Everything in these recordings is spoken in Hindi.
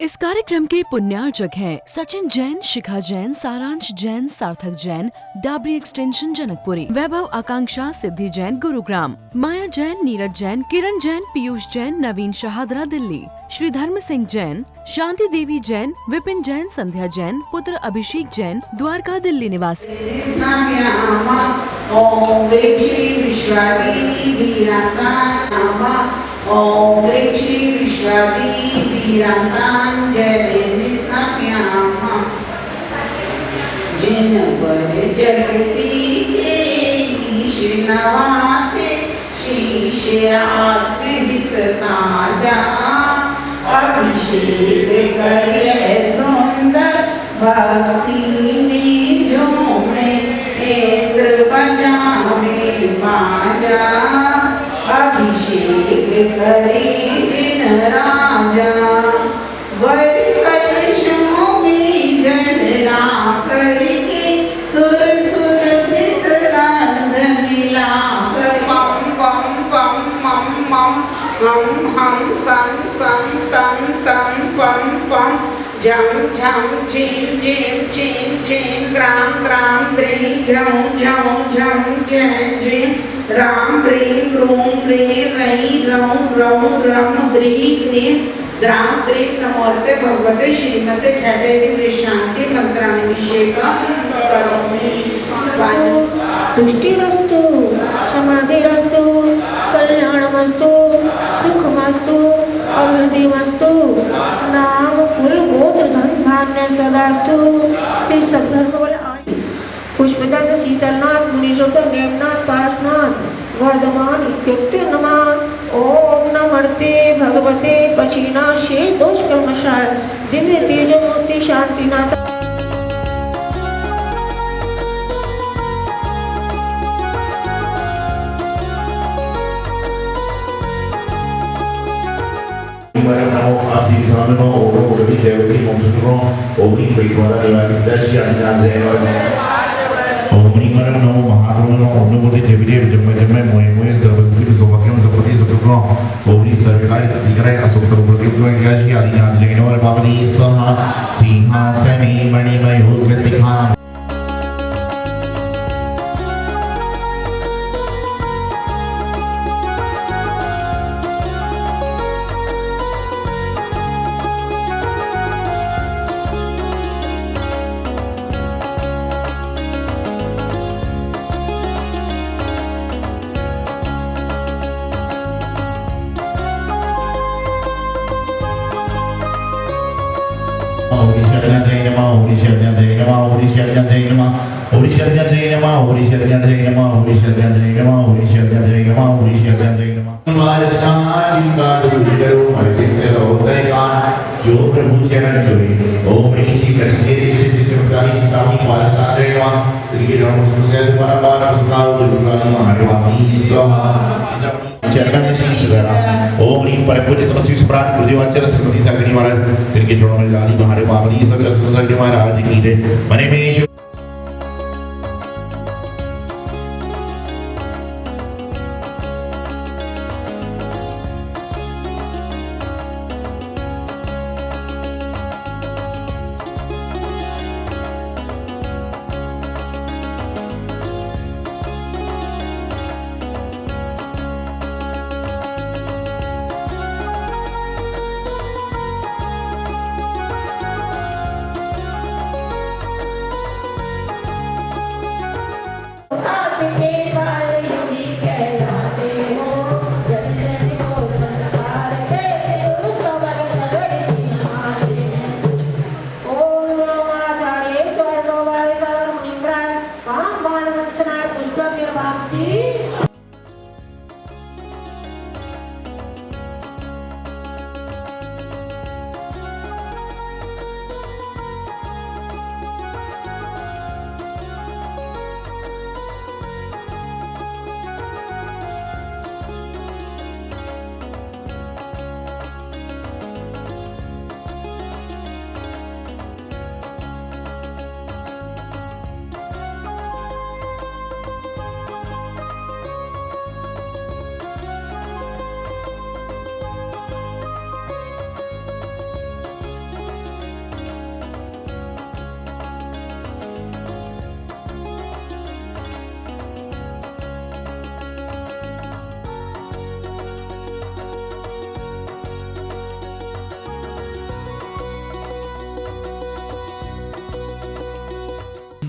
इस कार्यक्रम के पुण्यार्चक हैं सचिन जैन, शिखा जैन, सारांश जैन, सार्थक जैन, डाबरी एक्सटेंशन जनकपुरी, वैभव आकांक्षा, सिद्धि जैन गुरुग्राम, माया जैन, नीरज जैन, किरण जैन, पीयूष जैन, नवीन शाहदरा दिल्ली, श्री धर्म सिंह जैन, शांति देवी जैन, विपिन जैन, संध्या जैन, पुत्र अभिषेक जैन, द्वारका दिल्ली निवासी। ओम वृक्षि विश्वादी वीरांतांजलि स्नाप्यामः जिन पर जगती ईशनवाते शीश आत्महित ताजा अभिषेक करे सुंदर भक्ति में झूमे इंद्र बजावे बाजा अभिषेक करे जिन राजा वर कलशों में जलना करके सुर सुर मित गंध मिला कर पम पम पम मम मम हम हम सम सम तम तम पम पम झम झम झिम झिम झिम झिम ग्राम ग्राम द्री झम झम झम झम झिम राम प्रेम रूम प्रे रही रम रम रम द्री क्रीम द्राम द्रीम नमोर्ते भगवते श्रीमते ठेठे शांति मंत्राभिषेक करोमि तुष्टिरस्तु समाधिरस्तु कल्याणमस्तु सुखमस्तु अभिवृद्धिमस्तु नाम कुल गोत्र धन धान्य सदास्तु श्री सद्धर्म बल पुष्पदत्त शीतलनाथ मुनीश्वर नेमनाथ पार्शनाथ वर्धमान इत्युक्ते नमः। ओम नमस्ते भगवते पचीना शेष दोष कर्मशाय Divya तेजमूर्ति Shantinath. Namo Asi Samano Om Gati Jayati Momsukro Om Prikvada Devakidashi Adinazeno Om Nimaram Namo Mahaprabhu Om Namo Jevide Jamme Jamme Moe Moe Sarvasthi Sovakyam Sapati Sukro Om Sarvikai Stikai Asukta Pratyukro Yashi Adinazeno Bhavani Saha Singha Sami Mani Mayu Gatikha जो प्रभु चरण जोई ओम ऋषि कश्मीरी सिद्धि चमत्कारी सितामी वारसा रेवा त्रिके राम सुंदर परबार प्रसाद दुर्गानी महादेवानी स्वाहा चरण में शीश धरा ओम ह्रीं परमपूज्य तुलसी सम्राट गुरुदेवाचार्य श्रीमती सागरी महाराज तिनके चरणों में आदि महादेवानी सत्य सत्य महाराज की जय मने में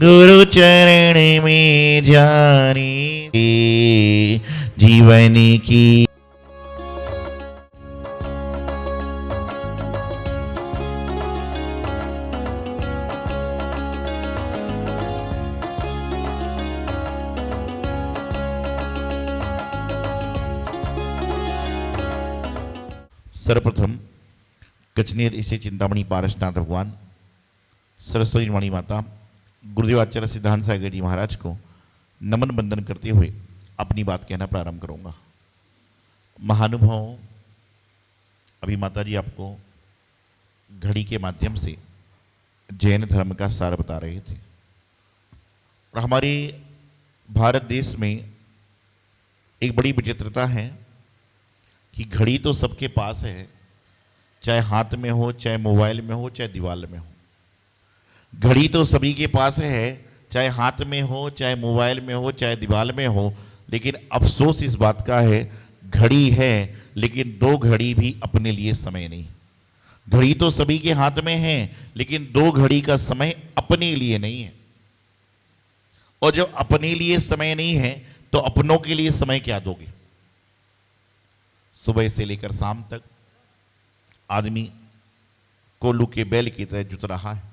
गुरु चरण में जाने जीवन की। सर्वप्रथम कचनेर इसे चिंतामणि पारसनाथ भगवान, सरस्वती वाणी माता, गुरुदेव आचार्य सिद्धांत सागर जी महाराज को नमन बंदन करते हुए अपनी बात कहना प्रारंभ करूंगा। महानुभाव, अभी माता जी आपको घड़ी के माध्यम से जैन धर्म का सार बता रहे थे। और हमारे भारत देश में एक बड़ी विचित्रता है कि घड़ी तो सबके पास है, चाहे हाथ में हो, चाहे मोबाइल में हो, चाहे दीवार में हो। घड़ी तो सभी के पास है, चाहे हाथ में हो, चाहे मोबाइल में हो, चाहे दीवार में हो। लेकिन अफसोस इस बात का है, घड़ी है लेकिन दो घड़ी भी अपने लिए समय नहीं। घड़ी तो सभी के हाथ में है लेकिन दो घड़ी का समय अपने लिए नहीं है। और जब अपने लिए समय नहीं है तो अपनों के लिए समय क्या दोगे? सुबह से लेकर शाम तक आदमी कोल्लू के बैल की तरह जुट रहा है।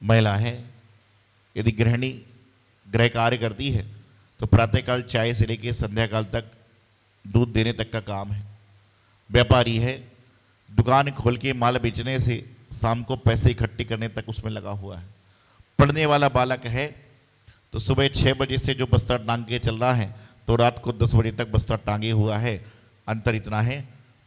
महिला है, यदि गृहिणी गृह कार्य करती है तो प्रातःकाल चाय से लेकर संध्याकाल तक दूध देने तक का काम है। व्यापारी है, दुकान खोल के माल बेचने से शाम को पैसे इकट्ठे करने तक उसमें लगा हुआ है। पढ़ने वाला बालक है तो सुबह 6 बजे से जो बस्ता टांग के चल रहा है तो रात को 10 बजे तक बस्ता टांगे हुआ है। अंतर इतना है,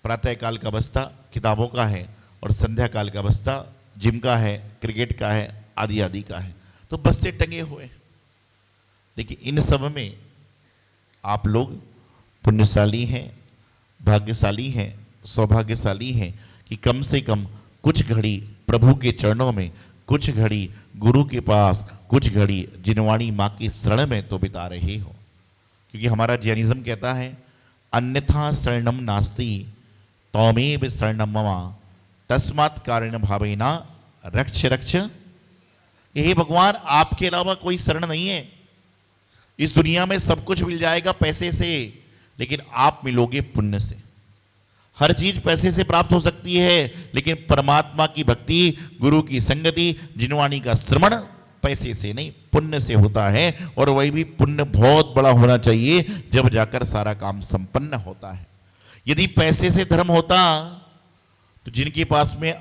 प्रातःकाल का बस्ता किताबों का है और संध्याकाल का बस्ता जिम का है, क्रिकेट का है, आदि आदि का है। तो बस्ते टंगे हुए हैं। लेकिन इन सब में आप लोग पुण्यशाली हैं, भाग्यशाली हैं, सौभाग्यशाली हैं कि कम से कम कुछ घड़ी प्रभु के चरणों में, कुछ घड़ी गुरु के पास, कुछ घड़ी जिनवाणी माँ की शरण में तो बिता रहे हो। क्योंकि हमारा जैनिज्म कहता है अन्यथा शरणम नास्ति तौमेव शरणम मम तस्मात् कारण भावेना रक्ष रक्ष। हे भगवान, आपके अलावा कोई शरण नहीं है। इस दुनिया में सब कुछ मिल जाएगा पैसे से, लेकिन आप मिलोगे पुण्य से। हर चीज पैसे से प्राप्त हो सकती है लेकिन परमात्मा की भक्ति, गुरु की संगति, जिनवाणी का श्रवण पैसे से नहीं, पुण्य से होता है। और वही भी पुण्य बहुत बड़ा होना चाहिए, जब जाकर सारा काम संपन्न होता है। यदि पैसे से धर्म होता तो जिनके पास में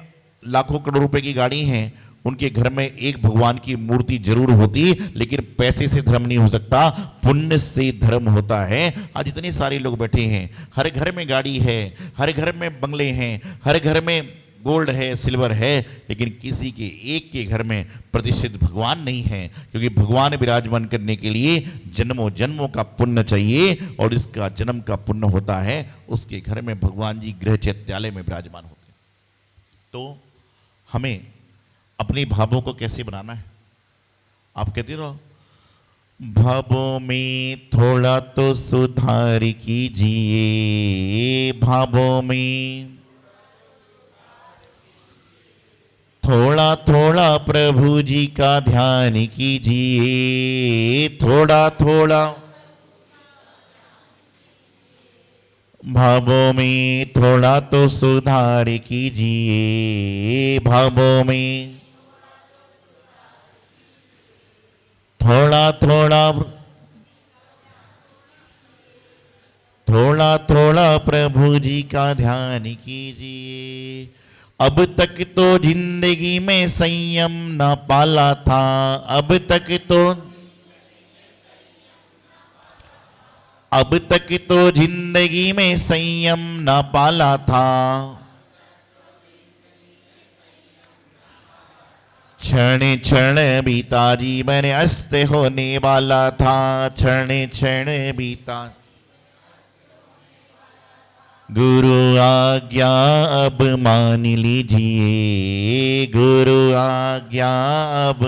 लाखों करोड़ रुपए की गाड़ी है उनके घर में एक भगवान की मूर्ति जरूर होती। लेकिन पैसे से धर्म नहीं हो सकता, पुण्य से धर्म होता है। आज इतने सारे लोग बैठे हैं, हर घर में गाड़ी है, हर घर में बंगले हैं, हर घर में गोल्ड है, सिल्वर है, लेकिन किसी के एक के घर में प्रतिष्ठित भगवान नहीं है। क्योंकि भगवान विराजमान करने के लिए जन्मों जन्मों का पुण्य चाहिए और इसका जन्म का पुण्य होता है उसके घर में भगवान जी गृह चैत्यालय में विराजमान होते हैं। तो हमें अपने भावों को कैसे बनाना है? आप कहते रहो, भावों में थोड़ा तो सुधार कीजिए, भावों में थोड़ा थोड़ा प्रभु जी का ध्यान कीजिए, थोड़ा थोड़ा भावों में थोड़ा तो सुधार कीजिए, भावों में थोड़ा थोड़ा थोड़ा थोड़ा प्रभु जी का ध्यान कीजिए। अब तक तो जिंदगी में संयम न पाला था, अब तक तो जिंदगी में संयम न पाला था। क्षण क्षण बीता जीवन अस्त होने वाला था, क्षण क्षण बीता। गुरु आज्ञा अब मान लीजिए, गुरु आज्ञा अब।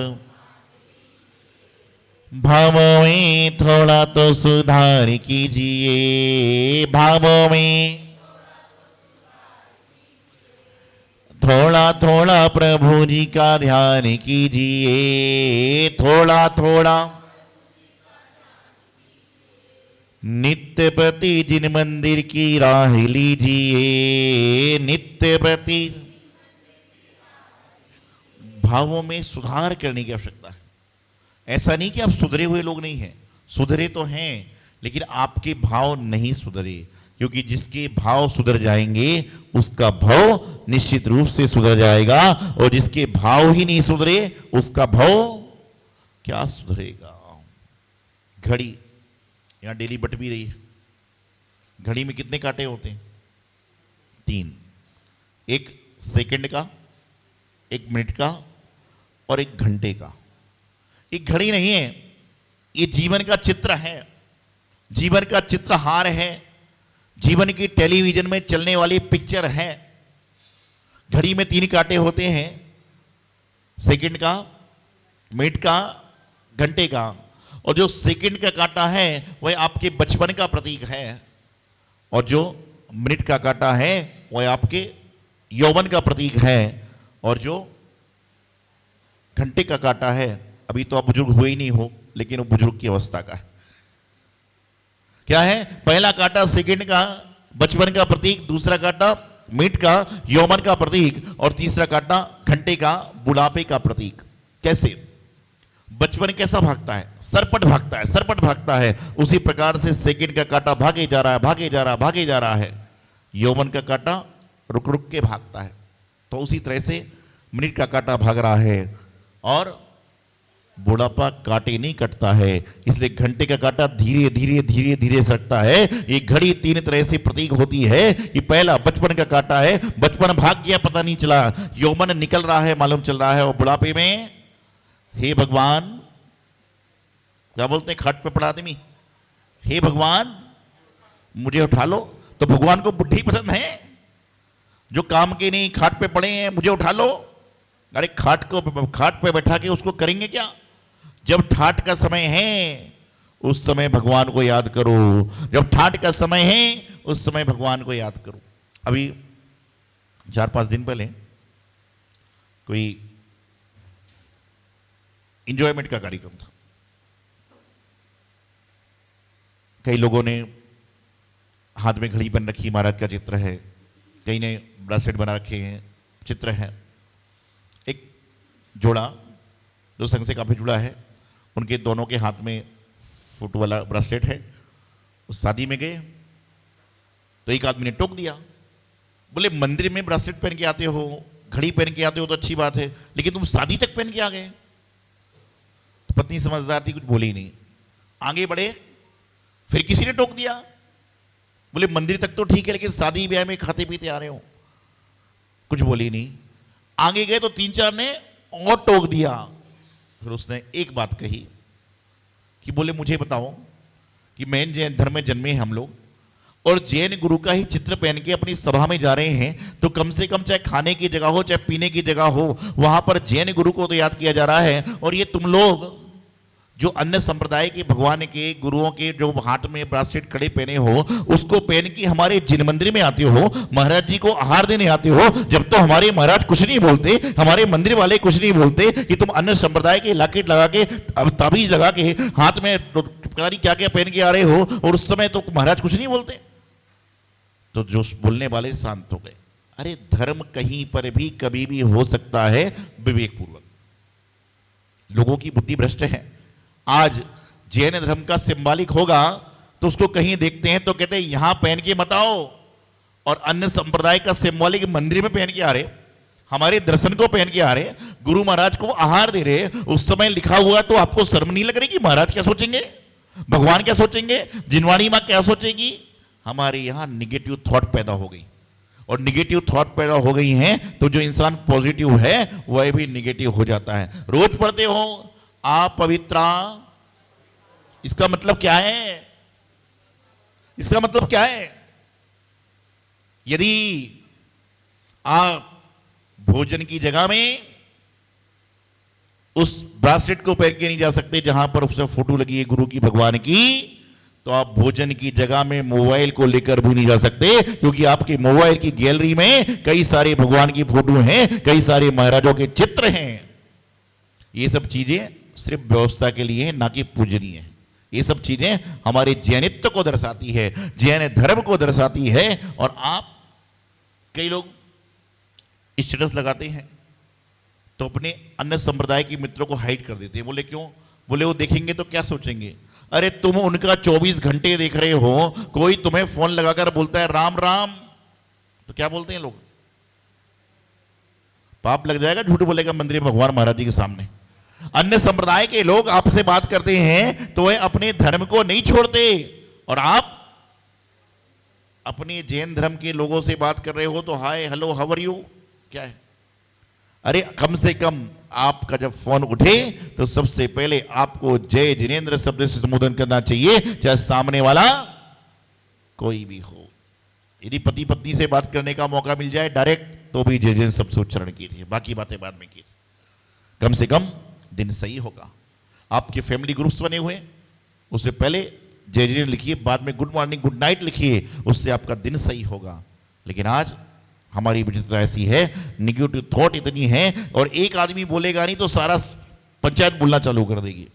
भावों में थोड़ा तो सुधार कीजिए, भावों में थोड़ा थोड़ा प्रभु जी का ध्यान कीजिए, थोड़ा थोड़ा नित्य प्रति जिन मंदिर की राह लीजिए, नित्य प्रति भावों में सुधार करने की आवश्यकता है। ऐसा नहीं कि आप सुधरे हुए लोग नहीं हैं, सुधरे तो हैं, लेकिन आपके भाव नहीं सुधरे, क्योंकि जिसके भाव सुधर जाएंगे उसका भाव निश्चित रूप से सुधर जाएगा, और जिसके भाव ही नहीं सुधरे उसका भाव क्या सुधरेगा। घड़ी यहां डेली बट भी रही है, घड़ी में कितने कांटे होते हैं? 3, एक सेकंड का, 1 मिनट का और 1 घंटे का। एक घड़ी नहीं है, ये जीवन का चित्र है, जीवन का चित्रहार है, जीवन की टेलीविजन में चलने वाली पिक्चर है। घड़ी में 3 कांटे होते हैं, सेकंड का, मिनट का, घंटे का। और जो सेकंड का कांटा है वह आपके बचपन का प्रतीक है, और जो मिनट का कांटा है वह आपके यौवन का प्रतीक है, और जो घंटे का कांटा है, अभी तो आप बुजुर्ग हुए ही नहीं हो, लेकिन वो बुजुर्ग की अवस्था का है। क्या है? पहला कांटा सेकंड का बचपन का प्रतीक, दूसरा कांटा मिनट का यौवन का प्रतीक, और तीसरा कांटा घंटे का बुढ़ापे का प्रतीक। कैसे? बचपन कैसा भागता है? सरपट भागता है, सरपट भागता है। उसी प्रकार से सेकंड का कांटा भागे जा रहा है, भागे जा रहा है, भागे जा रहा है। यौवन का कांटा रुक रुक के भागता है। तो उसी तरह से मिनट का कांटा भाग रहा है, और बुढ़ापा कांटे नहीं कटता है, इसलिए घंटे का कांटा धीरे धीरे धीरे धीरे सरकता है। ये घड़ी 3 तरह से प्रतीक होती है कि पहला बचपन का कांटा है, बचपन भाग गया पता नहीं चला, यौवन निकल रहा है मालूम चल रहा है, और बुढ़ापे में हे भगवान, क्या बोलते हैं खाट पे पड़ा आदमी, हे भगवान मुझे उठा लो। तो भगवान को बुढ़ी पसंद है? जो काम के नहीं खाट पे पड़े हैं मुझे उठा लो। अरे खाट पे बैठा के उसको करेंगे क्या? जब ठाट का समय है उस समय भगवान को याद करो, जब ठाट का समय है उस समय भगवान को याद करो। अभी 4-5 दिन पहले कोई इंजॉयमेंट का कार्यक्रम था। कई लोगों ने हाथ में घड़ी पहन रखी, महाराज का चित्र है, कई ने ब्रासलेट बना रखे हैं, चित्र है। एक जोड़ा जो संघ से काफी जुड़ा है, उनके दोनों के हाथ में फुट वाला ब्रासलेट है। उस शादी में गए तो एक आदमी ने टोक दिया, बोले मंदिर में ब्रासलेट पहन के आते हो, घड़ी पहन के आते हो तो अच्छी बात है, लेकिन तुम शादी तक पहन के आ गए। तो पत्नी समझदार थी, कुछ बोली नहीं, आगे बढ़े। फिर किसी ने टोक दिया, बोले मंदिर तक तो ठीक है, लेकिन शादी ब्याह में खाते पीते आ रहे हो। कुछ बोली नहीं, आगे गए तो 3-4 ने और टोक दिया। फिर उसने एक बात कही कि बोले मुझे बताओ कि मैं जैन धर्म में जन्मे हैं हम लोग, और जैन गुरु का ही चित्र पहन के अपनी सभा में जा रहे हैं, तो कम से कम चाहे खाने की जगह हो चाहे पीने की जगह हो, वहां पर जैन गुरु को तो याद किया जा रहा है, और ये तुम लोग जो अन्य संप्रदाय के भगवान के गुरुओं के जो हाथ में ब्रासलेट कड़े पहने हो, उसको पहन के हमारे जिन मंदिर में आते हो, महाराज जी को आहार देने आते हो, जब तो हमारे महाराज कुछ नहीं बोलते, हमारे मंदिर वाले कुछ नहीं बोलते कि तुम अन्य संप्रदाय के लाकेट लगा के, ताबीज लगा के, हाथ में क्या क्या पहन के आ रहे हो, और उस समय तो महाराज कुछ नहीं बोलते। तो जो बोलने वाले शांत हो गए। अरे धर्म कहीं पर भी कभी भी हो सकता है विवेकपूर्वक, लोगों की बुद्धि भ्रष्ट है। आज जैन धर्म का सिंबॉलिक होगा तो उसको कहीं देखते हैं तो कहते हैं यहां पहन के मत आओ, और अन्य संप्रदाय का सिंबॉलिक मंदिर में पहन के आ रहे, हमारे दर्शन को पहन के आ रहे, गुरु महाराज को आहार दे रहे, उस समय लिखा हुआ तो आपको शर्म नहीं लग रही कि महाराज क्या सोचेंगे, भगवान क्या सोचेंगे, जिनवाणी मां क्या सोचेगी? हमारे यहां निगेटिव थॉट पैदा हो गई, और निगेटिव थॉट पैदा हो गई हैं तो जो इंसान पॉजिटिव है वह भी निगेटिव हो जाता है। रोज पढ़ते हो आप पवित्रा, इसका मतलब क्या है? इसका मतलब क्या है? यदि आप भोजन की जगह में उस ब्रासलेट को पहन के नहीं जा सकते जहां पर उससे फोटो लगी है गुरु की भगवान की, तो आप भोजन की जगह में मोबाइल को लेकर भी नहीं जा सकते, क्योंकि आपके मोबाइल की गैलरी में कई सारे भगवान की फोटो हैं, कई सारे महाराजों के चित्र हैं। ये सब चीजें सिर्फ व्यवस्था के लिए है, ना कि पूजनीय है। ये सब चीजें हमारे जैनित्व को दर्शाती है, जैन धर्म को दर्शाती है। और आप कई लोग स्टेटस लगाते हैं तो अपने अन्य संप्रदाय के मित्रों को हाइड कर देते हैं। बोले क्यों? बोले वो देखेंगे तो क्या सोचेंगे? अरे तुम उनका 24 घंटे देख रहे हो, कोई तुम्हें फोन लगाकर बोलता है राम राम, तो क्या बोलते हैं लोग? पाप लग जाएगा, झूठ बोलेगा मंदिर में भगवान महाराज जी के सामने। अन्य संप्रदाय के लोग आपसे बात करते हैं तो वे अपने धर्म को नहीं छोड़ते, और आप अपने जैन धर्म के लोगों से बात कर रहे हो तो hi hello how are you क्या है? अरे कम से कम आपका जब फोन उठे तो सबसे पहले आपको जय जिनेंद्र शब्द से संबोधन करना चाहिए, चाहे सामने वाला कोई भी हो। यदि पति पत्नी से बात करने का मौका मिल जाए डायरेक्ट, तो भी जय जिनेंद्र शब्द से उच्चारण कीजिए, बाकी बातें बाद में कीजिए। कम से कम दिन सही होगा। आपके फैमिली ग्रुप्स बने हुए, उससे पहले जय जिनेंद्र लिखिए, बाद में गुड मॉर्निंग गुड नाइट लिखिए, उससे आपका दिन सही होगा। लेकिन आज हमारी विचित्रता ऐसी है, निगेटिव थॉट इतनी है, और एक आदमी बोलेगा नहीं तो सारा पंचायत बोलना चालू कर देगी।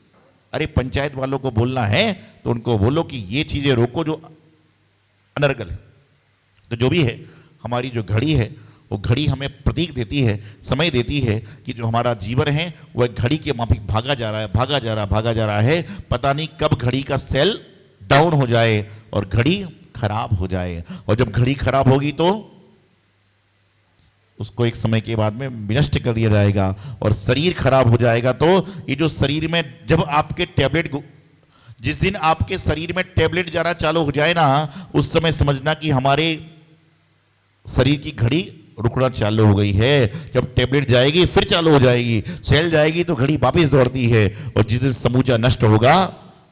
अरे पंचायत वालों को बोलना है तो उनको बोलो कि ये चीजें रोको जो अनर्गल है। तो जो भी है, हमारी जो घड़ी है वो घड़ी हमें प्रतीक देती है, समय देती है कि जो हमारा जीवन है वह घड़ी के माफिक भागा जा रहा है, भागा जा रहा, भागा जा रहा है। पता नहीं कब घड़ी का सेल डाउन हो जाए और घड़ी खराब हो जाए, और जब घड़ी खराब होगी तो उसको एक समय के बाद में विनष्ट कर दिया जाएगा, और शरीर खराब हो जाएगा तो ये जो शरीर में जब आपके टैबलेट, जिस दिन आपके शरीर में टैबलेट जाना चालू हो जाए ना, उस समय समझना कि हमारे शरीर की घड़ी रुकना चालू हो गई है। जब टैबलेट जाएगी फिर चालू हो जाएगी, सेल जाएगी तो घड़ी वापस दौड़ती है, और जिस दिन समूचा नष्ट होगा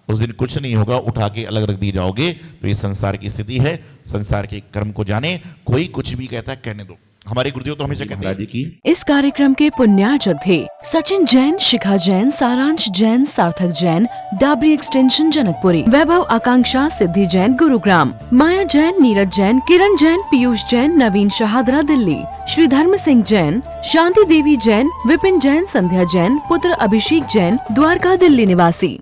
उस दिन कुछ नहीं होगा, उठा के अलग रख दिए जाओगे। तो ये संसार की स्थिति है, संसार के कर्म को जाने, कोई कुछ भी कहता है कहने दो। हमारे गुरुदेव तो हमेशा कहते हैं कि इस कार्यक्रम के पुण्यार्चक थे सचिन जैन, शिखा जैन, सारांश जैन, सार्थक जैन, डाबरी एक्सटेंशन जनकपुरी, वैभव आकांक्षा सिद्धि जैन गुरुग्राम, माया जैन, नीरज जैन, किरण जैन, पीयूष जैन, नवीन शहादरा दिल्ली, श्री धर्म सिंह जैन, शांति देवी जैन, विपिन जैन, संध्या जैन, पुत्र अभिषेक जैन, द्वारका दिल्ली निवासी।